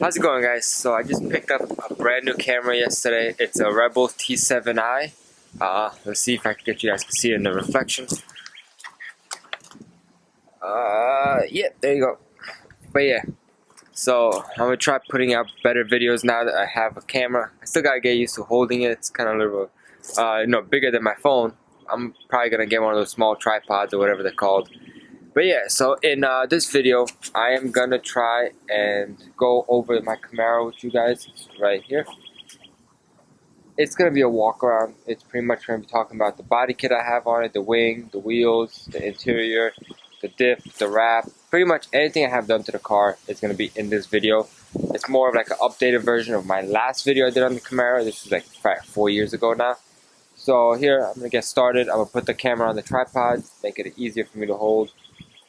How's it going, guys? So I just picked up a brand new camera yesterday. It's a Rebel T7i. Let's see if I can get you guys to see it in the reflection. Yeah, there you go. But yeah, so I'm gonna try putting out better videos now that I have a camera. I still gotta get used to holding it. It's kind of a little, bigger than my phone. I'm probably gonna get one of those small tripods or whatever they're called. But yeah, so in this video, I am gonna try and go over my Camaro with you guys. It's right here. It's gonna be a walk around. It's pretty much gonna be talking about the body kit I have on it, the wing, the wheels, the interior, the diff, the wrap. Pretty much anything I have done to the car is gonna be in this video. It's more of like an updated version of my last video I did on the Camaro. This was like 4 years ago now. So here, I'm gonna get started. I'm gonna put the camera on the tripod, make it easier for me to hold.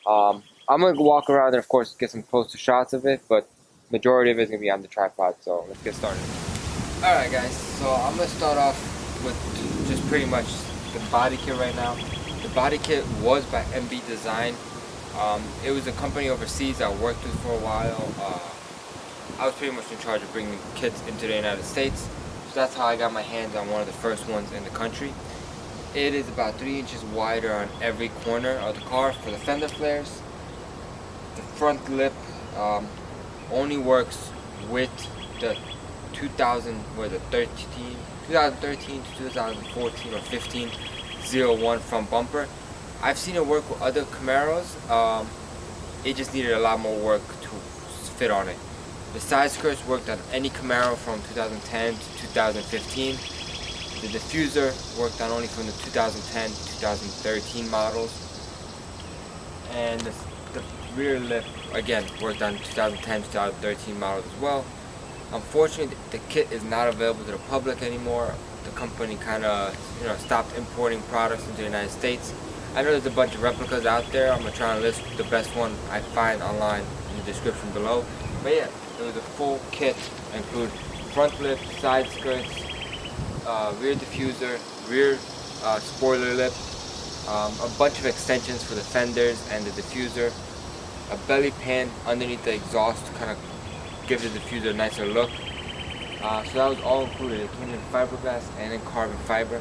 I'm gonna walk around and of course get some closer shots of it, but majority of it is gonna be on the tripod, so let's get started. Alright guys, so I'm gonna start off with just pretty much the body kit right now. The body kit was by MB Design. It was a company overseas I worked with for a while. I was pretty much in charge of bringing kits into the United States, so that's how I got my hands on one of the first ones in the country. It is about 3 inches wider on every corner of the car for the fender flares. The front lip only works with the 2013 to 2014 or 15 01 front bumper. I've seen it work with other Camaros. It just needed a lot more work to fit on it. The side skirts worked on any Camaro from 2010 to 2015. The diffuser worked on only from the 2010 to 2013 models. And the rear lip, again, worked on 2010 to 2013 models as well. Unfortunately, the kit is not available to the public anymore. The company kind of, stopped importing products into the United States. I know there's a bunch of replicas out there. I'm going to try and list the best one I find online in the description below. But yeah, it was a full kit, include front lip, side skirts, rear diffuser, rear spoiler lip, a bunch of extensions for the fenders and the diffuser, a belly pan underneath the exhaust to kind of give the diffuser a nicer look. So that was all included. It came in fiberglass and in carbon fiber.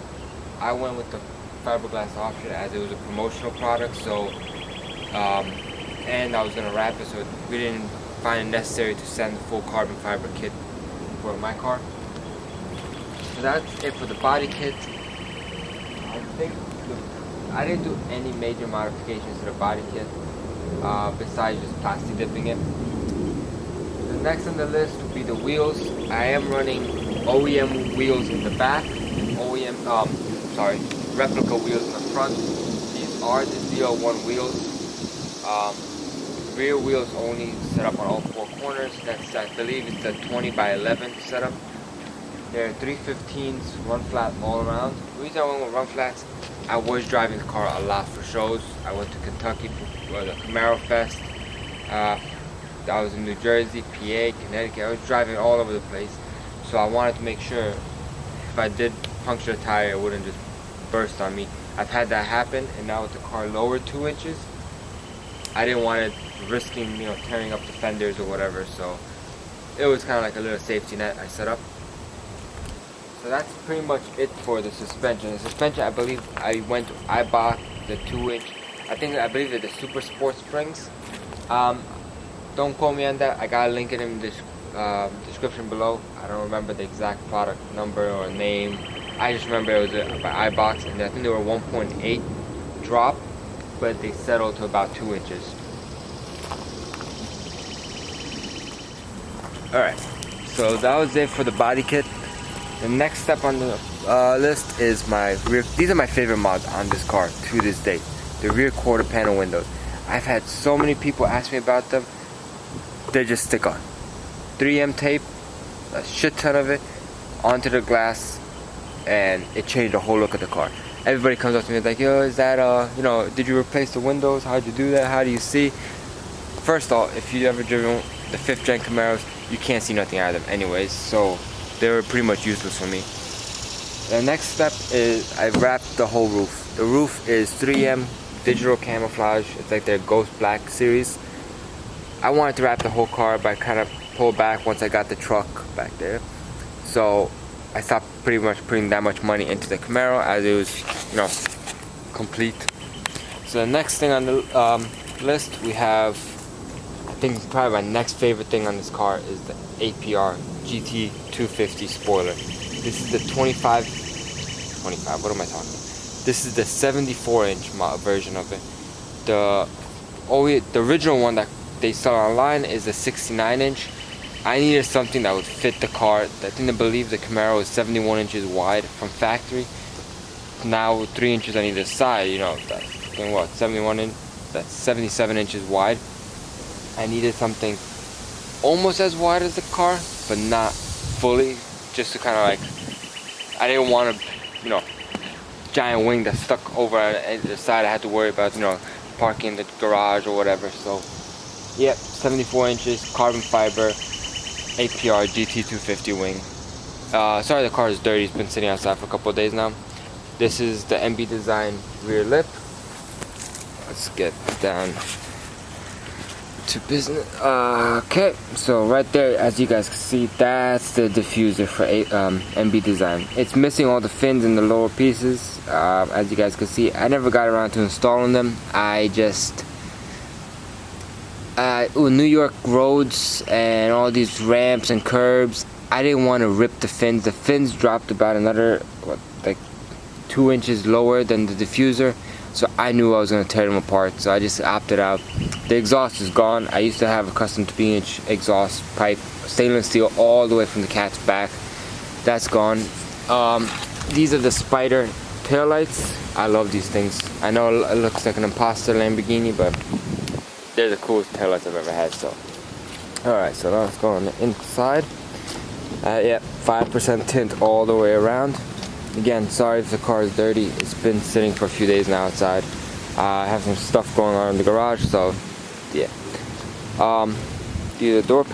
I went with the fiberglass option as it was a promotional product, so and I was going to wrap it, so we didn't find it necessary to send the full carbon fiber kit for my car. So that's it for the body kit. I think I didn't do any major modifications to the body kit besides just plastic dipping it. The next on the list would be the wheels. I am running OEM wheels in the back, replica wheels in the front. These are the Z01 wheels. Rear wheels only set up on all four corners. That's, I believe it's the 20 by 11 setup. They're 315s, run flat all around. The reason I went with run flats, I was driving the car a lot for shows. I went to Kentucky for the Camaro Fest. I was in New Jersey, PA, Connecticut. I was driving all over the place. So I wanted to make sure if I did puncture a tire, it wouldn't just burst on me. I've had that happen, and now with the car lowered 2 inches, I didn't want it risking, tearing up the fenders or whatever. So it was kind of like a little safety net I set up. So that's pretty much it for the suspension. The suspension, I believe I bought the 2-inch. I believe they're the Super Sport Springs. Don't quote me on that. I got a link in the description below. I don't remember the exact product number or name. I just remember it was by iBox, and I think they were 1.8 drop, but they settled to about 2 inches. Alright, so that was it for the body kit. The next step on the list is my rear. These are my favorite mods on this car to this day. The rear quarter panel windows. I've had so many people ask me about them. They just stick on 3M tape, a shit ton of it, onto the glass, and it changed the whole look of the car. Everybody comes up to me like, yo, is that did you replace the windows? How'd you do that? How do you see? First off, if you ever driven the 5th gen Camaros, you can't see nothing out of them anyways, so they were pretty much useless for me. The next step is I wrapped the whole roof. The roof is 3M digital camouflage. It's like their Ghost Black series. I wanted to wrap the whole car by kind of pull back once I got the truck back there. So I stopped pretty much putting that much money into the Camaro as it was, you know, complete. So the next thing on the list we have, I think probably my next favorite thing on this car is the APR GT 250 spoiler. This is the 25, what am I talking about? This is the 74-inch version of it. The original one that they sell online is a 69-inch. I needed something that would fit the car. I think I believe the Camaro is 71 inches wide from factory. Now with 3 inches on either side, you know, that's what, 71 inch, that's 77 inches wide. I needed something almost as wide as the car, but not fully, just to kind of like, I didn't want to, you know, giant wing that stuck over on the side. I had to worry about, you know, parking in the garage or whatever. So yep, 74 inches, carbon fiber, APR GT 250 wing. Sorry the car is dirty, it's been sitting outside for a couple of days now. This is the MB Design rear lip. Let's get down to business. Okay, so right there, as you guys can see, that's the diffuser for MB Design. It's missing all the fins in the lower pieces. As you guys can see, I never got around to installing them. I just New York roads and all these ramps and curbs, I didn't want to rip the fins. The fins dropped about another, what, like 2 inches lower than the diffuser, so I knew I was going to tear them apart, so I just opted out. The exhaust is gone. I used to have a custom 3-inch exhaust pipe, stainless steel all the way from the cat's back. That's gone. These are the Spider taillights. I love these things. I know it looks like an imposter Lamborghini, but they're the coolest taillights I've ever had. So alright, so now let's go on the inside. Yeah, 5% tint all the way around. Again, sorry if the car is dirty. It's been sitting for a few days now outside. I have some stuff going on in the garage, so yeah. The door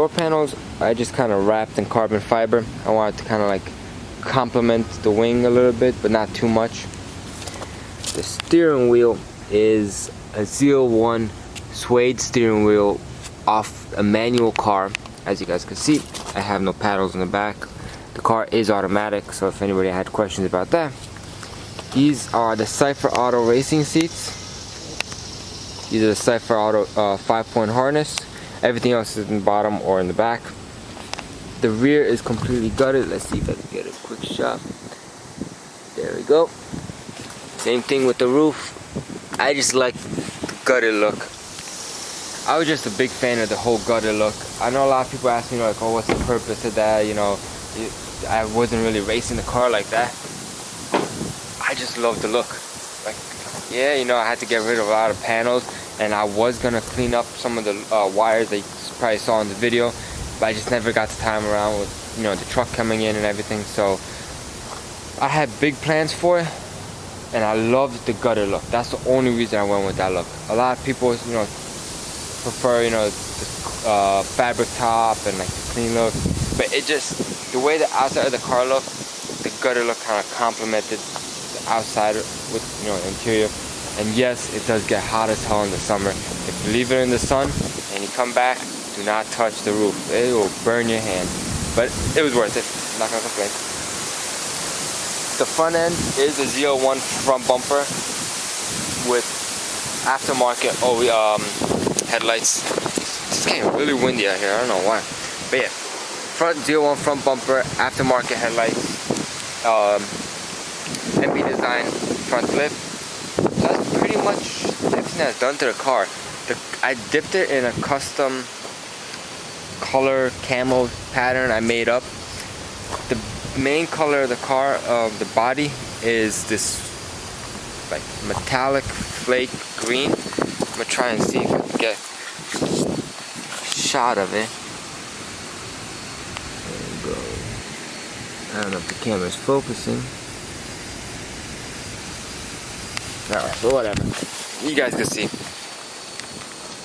panels, I just kind of wrapped in carbon fiber. I wanted to kind of like complement the wing a little bit, but not too much. The steering wheel is a Z01 suede steering wheel off a manual car. As you guys can see, I have no paddles in the back. The car is automatic, so if anybody had questions about that. These are the Cypher Auto racing seats. These are the Cypher Auto 5-point harness. Everything else is in the bottom or in the back. The rear is completely gutted. Let's see if I can get a quick shot. There we go. Same thing with the roof. I just like the gutted look. I was just a big fan of the whole gutted look. I know a lot of people ask me like, oh, what's the purpose of that? You know, I wasn't really racing the car like that. I just love the look. Like, yeah, you know, I had to get rid of a lot of panels, and I was gonna clean up some of the wires that you probably saw in the video, but I just never got the time around with, you know, the truck coming in and everything. So I had big plans for it, and I loved the gutter look. That's the only reason I went with that look. A lot of people, you know, prefer, you know, the fabric top and like the clean look, but it just, the way the outside of the car looked, the gutter look kind of complemented the outside with, you know, interior. And yes, it does get hot as hell in the summer. If you leave it in the sun and you come back, do not touch the roof. It will burn your hand. But it was worth it. I'm not gonna complain. The front end is a Z01 front bumper with aftermarket headlights. It's getting really windy out here. I don't know why. But yeah, front Z01 front bumper, aftermarket headlights, MB Design front lip. That's pretty much everything that's done to the car. I dipped it in a custom color camo pattern I made up. The main color of the car, the body, is this like metallic flake green. I'm gonna try and see if I can get a shot of it. There we go. I don't know if the camera's focusing. Alright, so whatever. You guys can see.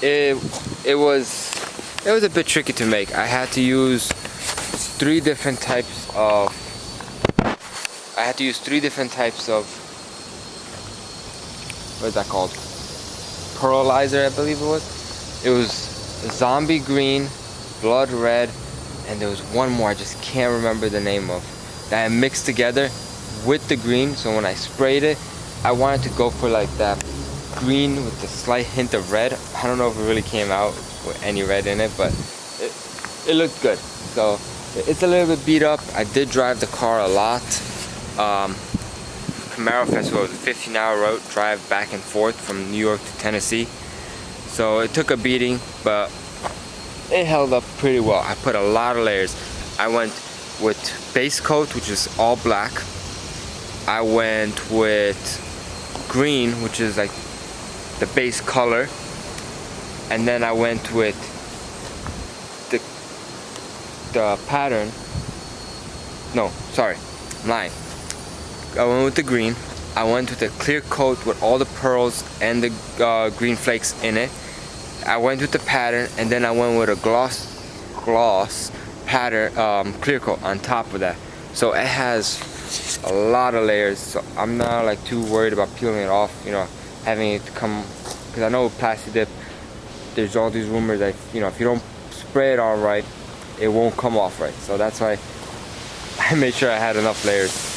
It was a bit tricky to make. I had to use three different types of what is that called? Pearlizer, I believe it was. It was zombie green, blood red, and there was one more I just can't remember the name of, that I mixed together with the green. So when I sprayed it, I wanted to go for like that green with a slight hint of red. I don't know if it really came out with any red in it, but it looked good. So it's a little bit beat up. I did drive the car a lot. Camaro Festival was a 15-hour road drive back and forth from New York to Tennessee. So it took a beating, but it held up pretty well. I put a lot of layers. I went with base coat, which is all black. I went with green, which is like the base color, and then I went with the pattern. No, sorry, I'm lying. I went with the green. I went with a clear coat with all the pearls and the green flakes in it. I went with the pattern, and then I went with a gloss pattern clear coat on top of that. So it has a lot of layers. So I'm not like too worried about peeling it off. You know, having it come, because I know with Plasti Dip, there's all these rumors that if you don't spray it all right, it won't come off right. So that's why I made sure I had enough layers.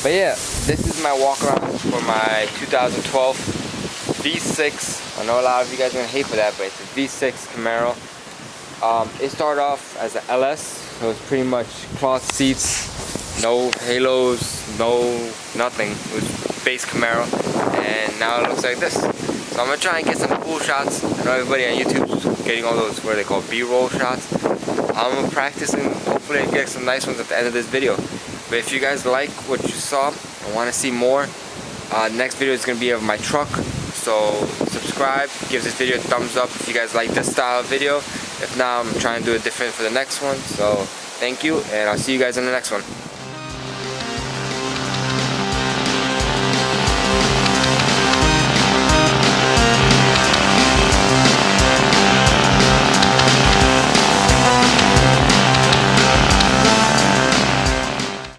But yeah, this is my walk around for my 2012 V6. I know a lot of you guys are gonna hate for that, but it's a V6 Camaro. It started off as an LS, so it's pretty much cloth seats, no halos, no nothing. It was base Camaro, and now it looks like this. So I'm gonna try and get some cool shots. I know everybody on YouTube's getting all those, what are they called, B-roll shots. I'm gonna practice and hopefully I get some nice ones at the end of this video. But if you guys like what you saw and want to see more, next video is gonna be of my truck. So subscribe, give this video a thumbs up if you guys like this style of video. If not, I'm trying to do it different for the next one. So thank you, and I'll see you guys in the next one.